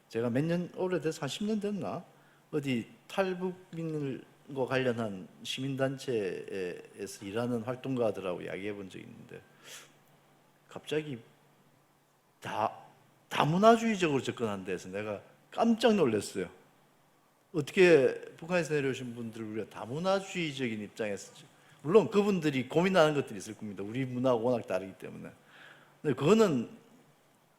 제가 몇 년 오래돼서 한 10년 됐나 어디 탈북민과 관련한 시민단체에서 일하는 활동가들하고 이야기해 본 적이 있는데 갑자기 다문화주의적으로 접근한다 해서 내가 깜짝 놀랐어요. 어떻게 북한에서 내려오신 분들을 우리가 다문화주의적인 입장에서, 물론 그분들이 고민하는 것들이 있을 겁니다. 우리 문화가 워낙 다르기 때문에. 근데 그거는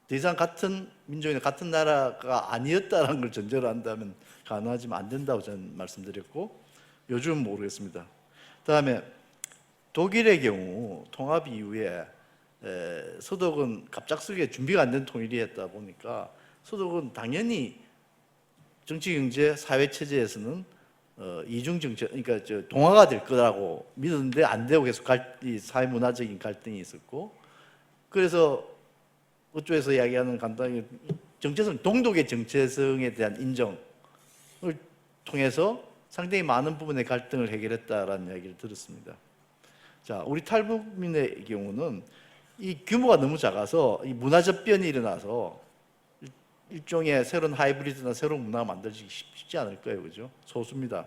더 이상 같은 민족이나 같은 나라가 아니었다는 걸 전제로 한다면 가능하지만 안 된다고 저는 말씀드렸고, 요즘은 모르겠습니다. 그다음에 독일의 경우 통합 이후에 서독은 갑작스럽게 준비가 안 된 통일이었다 보니까 서독은 당연히 정치, 경제, 사회 체제에서는 이중 정책, 그러니까 동화가 될 거라고 믿었는데 안 되고 계속 사회 문화적인 갈등이 있었고, 그래서 그쪽에서 이야기하는 간단하게 정체성, 동독의 정체성에 대한 인정을 통해서 상당히 많은 부분의 갈등을 해결했다라는 이야기를 들었습니다. 자, 우리 탈북민의 경우는 이 규모가 너무 작아서 이 문화 접변이 일어나서 일종의 새로운 하이브리드나 새로운 문화가 만들어지기 쉽지 않을 거예요, 그죠? 소수입니다.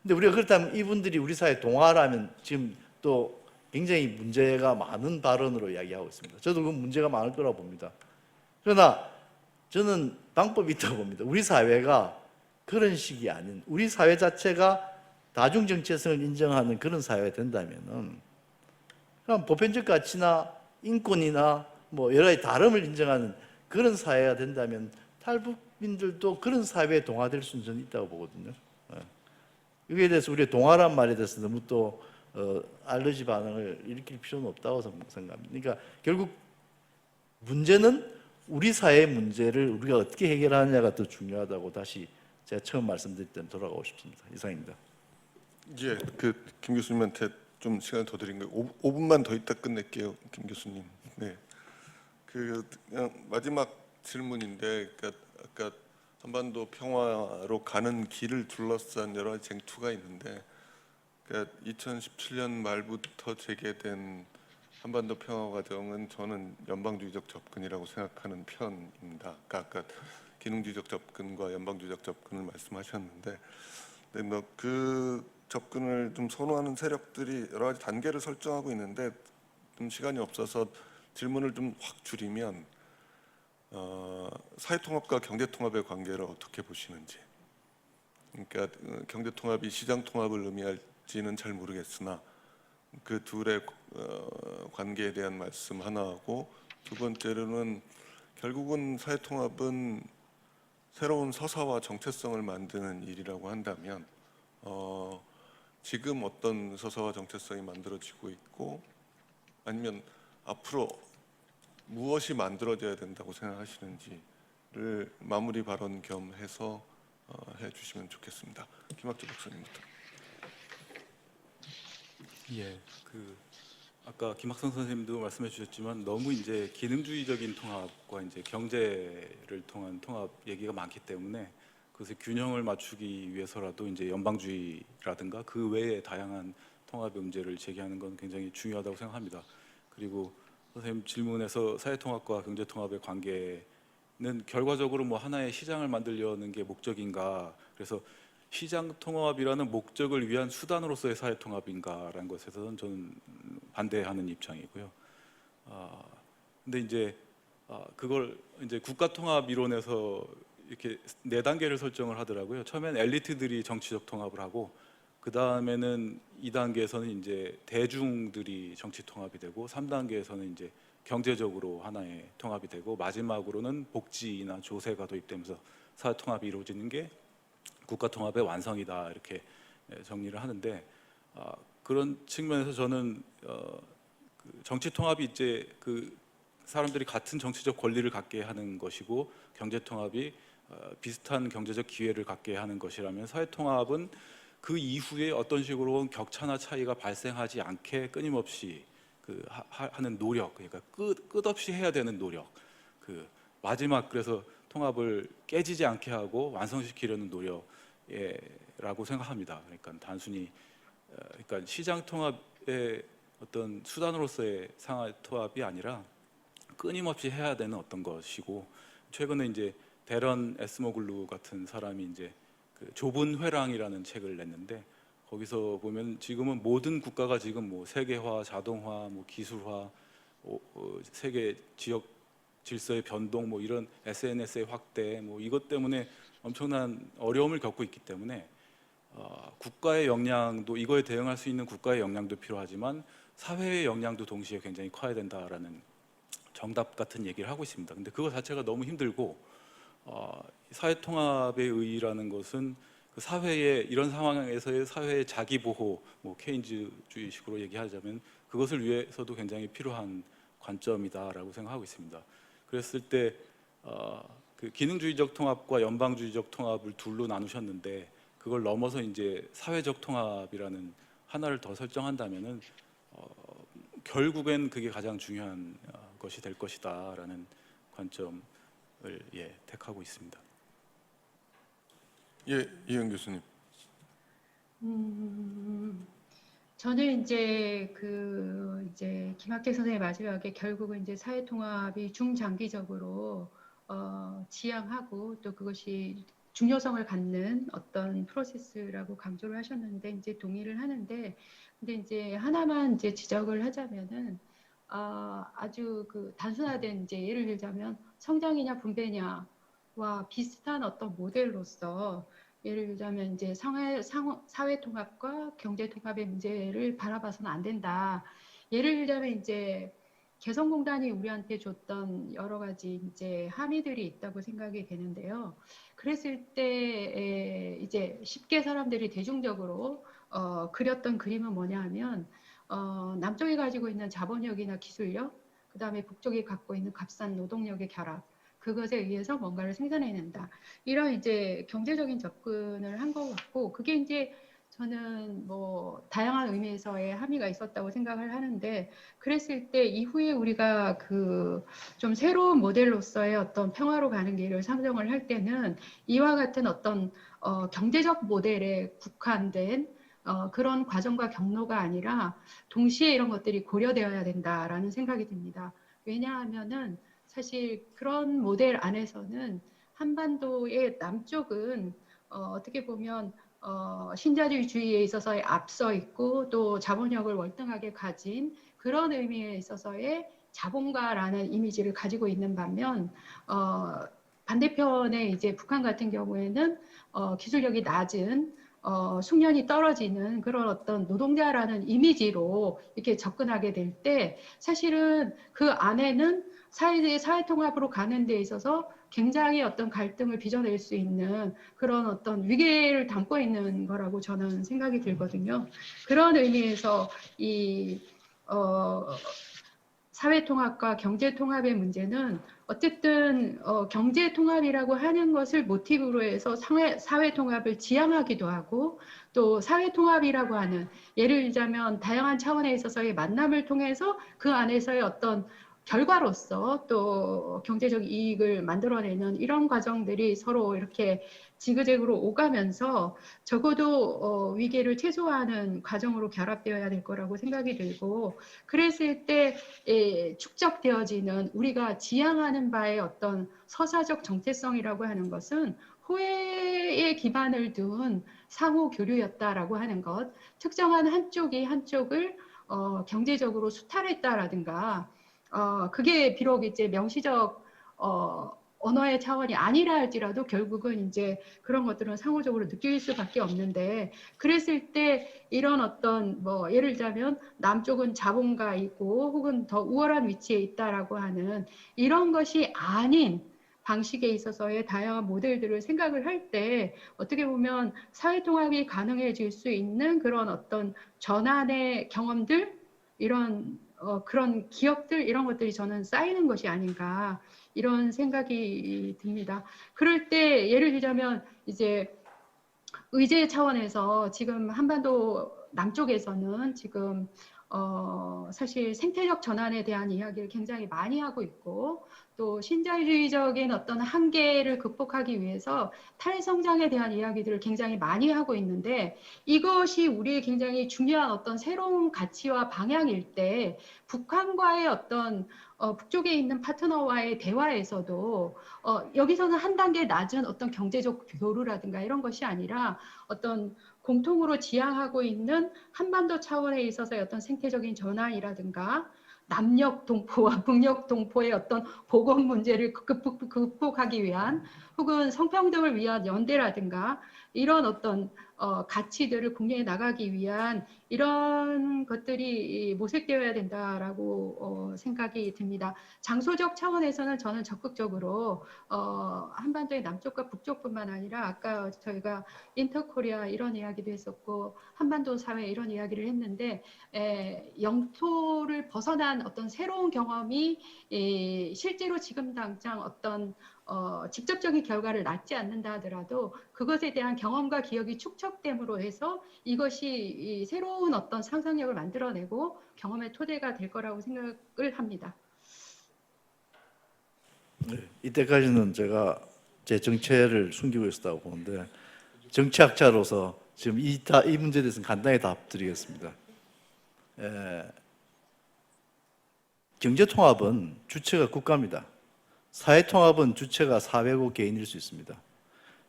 근데 우리가 그렇다면 이분들이 우리 사회 동화라면 지금 또 굉장히 문제가 많은 발언으로 이야기하고 있습니다. 저도 그 문제가 많을 거라고 봅니다. 그러나 저는 방법이 있다고 봅니다. 우리 사회가 그런 식이 아닌, 우리 사회 자체가 다중 정체성을 인정하는 그런 사회가 된다면은 그럼 보편적 가치나 인권이나 뭐 여러 가지 다름을 인정하는 그런 사회가 된다면 탈북민들도 그런 사회에 동화될 수는 저는 있다고 보거든요. 여기에 대해서 우리가 동화란 말에 대해서 너무 또 알러지 반응을 일으킬 필요는 없다고 생각합니다. 그러니까 결국 문제는 우리 사회의 문제를 우리가 어떻게 해결하느냐가 더 중요하다고 다시 제가 처음 말씀드릴 때 돌아가고 싶습니다. 이상입니다. 예, 김 교수님한테 좀 시간을 더 드린 거예요. 5분만 더 있다 끝낼게요, 김 교수님. 네, 그냥 마지막 질문인데, 그러니까 아까 한반도 평화로 가는 길을 둘러싼 여러 가지 쟁투가 있는데, 그러니까 2017년 말부터 재개된 한반도 평화 과정은 저는 연방주의적 접근이라고 생각하는 편입니다. 그러니까 아까 기능주의적 접근과 연방주의적 접근을 말씀하셨는데, 그 접근을 좀 선호하는 세력들이 여러 가지 단계를 설정하고 있는데 좀 시간이 없어서 질문을 좀 확 줄이면 사회통합과 경제통합의 관계를 어떻게 보시는지. 그러니까 경제통합이 시장통합을 의미할지는 잘 모르겠으나 그 둘의 관계에 대한 말씀 하나 하고, 두 번째로는 결국은 사회통합은 새로운 서사와 정체성을 만드는 일이라고 한다면 지금 어떤 서사와 정체성이 만들어지고 있고, 아니면 앞으로 무엇이 만들어져야 된다고 생각하시는지를 마무리 발언 겸 해서 해주시면 좋겠습니다. 김학조 박사님부터. 예, 아까 김학성 선생님도 말씀해 주셨지만 너무 이제 기능주의적인 통합과 이제 경제를 통한 통합 얘기가 많기 때문에 그것의 균형을 맞추기 위해서라도 이제 연방주의라든가 그 외의 다양한 통합의 문제를 제기하는 건 굉장히 중요하다고 생각합니다. 그리고 선생님 질문에서 사회통합과 경제통합의 관계는 결과적으로 뭐 하나의 시장을 만들려는 게 목적인가, 그래서 시장 통합이라는 목적을 위한 수단으로서의 사회 통합인가라는 것에서는 저는 반대하는 입장이고요. 근데 이제 그걸 이제 국가 통합 이론에서 이렇게 4단계를 설정을 하더라고요. 처음엔 엘리트들이 정치적 통합을 하고, 그 다음에는 2단계에서는 이제 대중들이 정치 통합이 되고, 3단계에서는 이제 경제적으로 하나의 통합이 되고, 마지막으로는 복지나 조세가 도입되면서 사회 통합이 이루어지는 게 국가 통합의 완성이다, 이렇게 정리를 하는데, 그런 측면에서 저는 그 정치 통합이 이제 그 사람들이 같은 정치적 권리를 갖게 하는 것이고, 경제 통합이 비슷한 경제적 기회를 갖게 하는 것이라면, 사회 통합은 그 이후에 어떤 식으로 격차나 차이가 발생하지 않게 끊임없이 하는 노력, 그러니까 끝없이 해야 되는 노력, 그 마지막, 그래서 통합을 깨지지 않게 하고 완성시키려는 노력이라고 생각합니다. 그러니까 단순히 그러니까 시장 통합의 어떤 수단으로서의 상하 통합이 아니라 끊임없이 해야 되는 어떤 것이고, 최근에 이제 데런 에스모글루 같은 사람이 이제 그 좁은 회랑이라는 책을 냈는데, 거기서 보면 지금은 모든 국가가 지금 뭐 세계화, 자동화, 뭐 기술화, 세계 지역 질서의 변동, 뭐 이런 SNS의 확대, 뭐 이것 때문에 엄청난 어려움을 겪고 있기 때문에 국가의 역량도, 이거에 대응할 수 있는 국가의 역량도 필요하지만 사회의 역량도 동시에 굉장히 커야 된다라는 정답 같은 얘기를 하고 있습니다. 근데 그거 자체가 너무 힘들고, 사회 통합의 의의라는 것은 그 사회의, 이런 상황에서의 사회의 자기 보호, 뭐 케인즈주의식으로 얘기하자면 그것을 위해서도 굉장히 필요한 관점이다라고 생각하고 있습니다. 그랬을 때 그 기능주의적 통합과 연방주의적 통합을 둘로 나누셨는데, 그걸 넘어서 이제 사회적 통합이라는 하나를 더 설정한다면은 결국엔 그게 가장 중요한 것이 될 것이다라는 관점을 택하고 있습니다. 예, 이현 교수님. 저는 이제 이제 김학재 선생의 마지막에 결국은 이제 사회 통합이 중장기적으로 지향하고 또 그것이 중요성을 갖는 어떤 프로세스라고 강조를 하셨는데, 이제 동의를 하는데, 근데 이제 하나만 이제 지적을 하자면은 아주 그 단순화된 이제 예를 들자면 성장이냐 분배냐와 비슷한 어떤 모델로서, 예를 들자면 이제 사회 통합과 경제 통합의 문제를 바라봐서는 안 된다. 예를 들자면 이제 개성공단이 우리한테 줬던 여러 가지 이제 함의들이 있다고 생각이 되는데요. 그랬을 때 이제 쉽게 사람들이 대중적으로 그렸던 그림은 뭐냐 하면, 남쪽이 가지고 있는 자본력이나 기술력, 그 다음에 북쪽이 갖고 있는 값싼 노동력의 결합, 그것에 의해서 뭔가를 생산해낸다. 이런 이제 경제적인 접근을 한 것 같고, 그게 이제 저는 뭐 다양한 의미에서의 함의가 있었다고 생각을 하는데, 그랬을 때 이후에 우리가 그 좀 새로운 모델로서의 어떤 평화로 가는 길을 상정을 할 때는 이와 같은 어떤 경제적 모델에 국한된 그런 과정과 경로가 아니라 동시에 이런 것들이 고려되어야 된다라는 생각이 듭니다. 왜냐하면은 사실 그런 모델 안에서는 한반도의 남쪽은 어떻게 보면 신자유주의에 있어서의 앞서 있고, 또 자본력을 월등하게 가진 그런 의미에 있어서의 자본가라는 이미지를 가지고 있는 반면, 반대편에 이제 북한 같은 경우에는 기술력이 낮은 숙련이 떨어지는 그런 어떤 노동자라는 이미지로 이렇게 접근하게 될 때, 사실은 그 안에는 사회 통합으로 가는 데 있어서 굉장히 어떤 갈등을 빚어낼 수 있는 그런 어떤 위계를 담고 있는 거라고 저는 생각이 들거든요. 그런 의미에서 이 사회 통합과 경제 통합의 문제는 어쨌든 경제 통합이라고 하는 것을 모티브로 해서 사회 통합을 지향하기도 하고, 또 사회 통합이라고 하는, 예를 들자면 다양한 차원에 있어서의 만남을 통해서 그 안에서의 어떤 결과로서 또 경제적 이익을 만들어내는 이런 과정들이 서로 이렇게 지그재그로 오가면서 적어도 위계를 최소화하는 과정으로 결합되어야 될 거라고 생각이 들고, 그랬을 때 축적되어지는 우리가 지향하는 바의 어떤 서사적 정체성이라고 하는 것은 후에 경제에 기반을 둔 상호 교류였다라고 하는 것, 특정한 한쪽이 한쪽을 경제적으로 수탈했다라든가, 그게 비록 이제 명시적 언어의 차원이 아니라 할지라도 결국은 이제 그런 것들은 상호적으로 느낄 수밖에 없는데, 그랬을 때 이런 어떤 뭐 예를 들자면 남쪽은 자본가 있고 혹은 더 우월한 위치에 있다라고 하는 이런 것이 아닌 방식에 있어서의 다양한 모델들을 생각을 할 때 어떻게 보면 사회통합이 가능해질 수 있는 그런 어떤 전환의 경험들, 이런 그런 기억들, 이런 것들이 저는 쌓이는 것이 아닌가 이런 생각이 듭니다. 그럴 때 예를 들자면 이제 의제 차원에서 지금 한반도 남쪽에서는 지금 사실 생태적 전환에 대한 이야기를 굉장히 많이 하고 있고, 또 신자유주의적인 어떤 한계를 극복하기 위해서 탈성장에 대한 이야기들을 굉장히 많이 하고 있는데, 이것이 우리의 굉장히 중요한 어떤 새로운 가치와 방향일 때 북한과의 어떤 북쪽에 있는 파트너와의 대화에서도 여기서는 한 단계 낮은 어떤 경제적 교류라든가 이런 것이 아니라 어떤 공통으로 지향하고 있는 한반도 차원에 있어서의 어떤 생태적인 전환이라든가 남녘 동포와 북녘 동포의 어떤 보건 문제를 극복하기 위한 혹은 성평등을 위한 연대라든가 이런 어떤 가치들을 공유해 나가기 위한 이런 것들이 모색되어야 된다라고 생각이 듭니다. 장소적 차원에서는 저는 적극적으로 한반도의 남쪽과 북쪽뿐만 아니라 아까 저희가 인터코리아 이런 이야기도 했었고 한반도 사회 이런 이야기를 했는데 영토를 벗어난 어떤 새로운 경험이 실제로 지금 당장 어떤 직접적인 결과를 낳지 않는다 하더라도 그것에 대한 경험과 기억이 축적됨으로 해서 이것이 새로운 어떤 상상력을 만들어내고 경험의 토대가 될 거라고 생각을 합니다. 네, 이때까지는 제가 제 정체를 숨기고 있었다고 보는데 정치학자로서 지금 이 문제에 대해서는 간단히 답드리겠습니다. 경제통합은 주체가 국가입니다. 사회통합은 주체가 사회고 개인일 수 있습니다.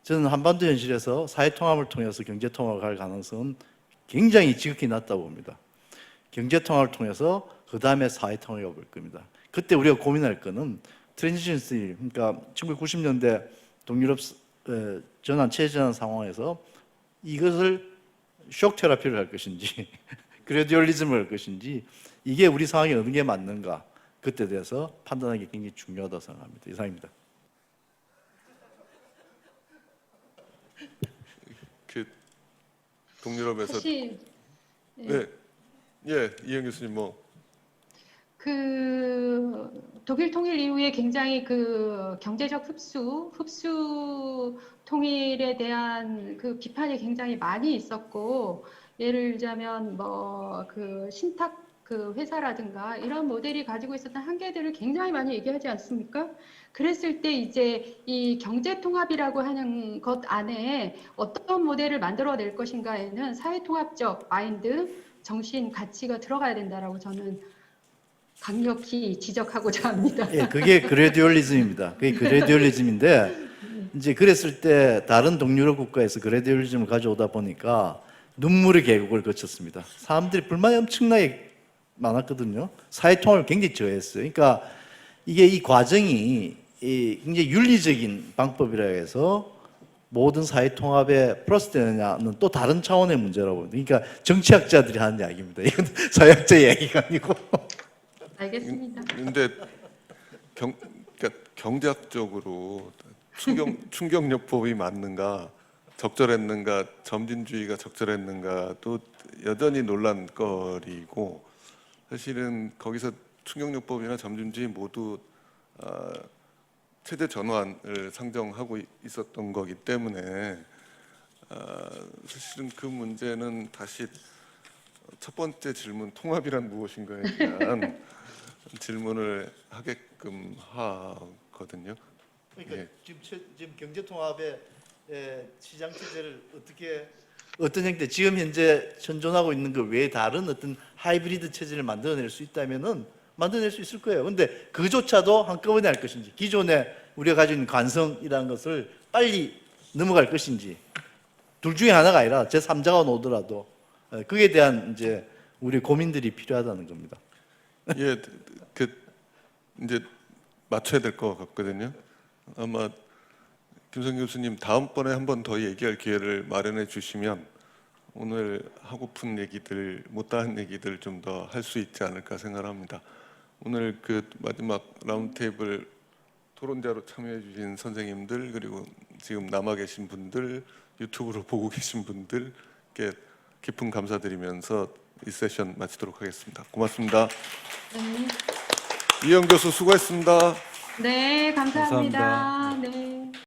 저는 한반도 현실에서 사회통합을 통해서 경제통합을 할 가능성은 굉장히 지극히 낮다고 봅니다. 경제통합을 통해서 그 다음에 사회통합이 올 겁니다. 그때 우리가 고민할 거는 트랜지션 스틸, 그러니까 1990년대 동유럽 전환, 체제전환 상황에서 이것을 쇼크 테라피를 할 것인지 그래듀얼리즘을 할 것인지 이게 우리 상황에 어느 게 맞는가 그때 대해서 판단하기 굉장히 중요하다고 생각합니다. 이상입니다. 그 동유럽에서 사실 네, 이현 교수님 뭐 독일 통일 이후에 굉장히 그 경제적 흡수 통일에 대한 그 비판이 굉장히 많이 있었고, 예를 들자면 뭐 그 신탁 그 회사라든가 이런 모델이 가지고 있었던 한계들을 굉장히 많이 얘기하지 않습니까? 그랬을 때 이제 이 경제 통합이라고 하는 것 안에 어떤 모델을 만들어낼 것인가에는 사회 통합적 마인드, 정신, 가치가 들어가야 된다라고 저는 강력히 지적하고자 합니다. 예, 그게 그래듀얼리즘입니다. 그게 그래듀얼리즘인데 이제 그랬을 때 다른 동유럽 국가에서 그래듀얼리즘을 가져오다 보니까 눈물의 계곡을 거쳤습니다. 사람들이 불만이 엄청나게 많았거든요. 사회통합을 굉장히 저해했어요. 그러니까 이게 이 과정이 굉장히 윤리적인 방법이라 해서 모든 사회통합에 플러스 되느냐는 또 다른 차원의 문제라고 봅니다. 그러니까 정치학자들이 하는 이야기입니다. 이건 사회학자 이야기가 아니고. 알겠습니다. 근데 그러니까 경제학적으로 충격요법이 맞는가, 적절했는가, 점진주의가 적절했는가 또 여전히 논란거리고, 사실은 거기서 충격요법이나 점진주의 모두 체제 전환을 상정하고 있었던 거기 때문에 사실은 그 문제는 다시 첫 번째 질문, 통합이란 무엇인가에 대한 질문을 하게끔 하거든요. 그러니까 예. 지금 경제 통합의 시장 체제를 어떤 형태 지금 현재 현존하고 있는 것 외에 다른 어떤 하이브리드 체제를 만들어낼 수 있다면은 만들어낼 수 있을 거예요. 근데 그조차도 한꺼번에 할 것인지, 기존에 우리가 가지고 있는 관성이라는 것을 빨리 넘어갈 것인지 둘 중에 하나가 아니라 제 3자가 오더라도 그에 대한 이제 우리 고민들이 필요하다는 겁니다. 예, 그 이제 맞춰야 될 것 같거든요. 아마 김성 교수님 다음번에 한 번 더 얘기할 기회를 마련해 주시면 오늘 하고픈 얘기들, 못다한 얘기들 좀 더 할 수 있지 않을까 생각합니다. 오늘 그 마지막 라운드테이블 토론자로 참여해 주신 선생님들 그리고 지금 남아 계신 분들 유튜브로 보고 계신 분들께 깊은 감사드리면서 이 세션 마치도록 하겠습니다. 고맙습니다. 네, 이영 교수 수고했습니다. 네, 감사합니다. 감사합니다. 네.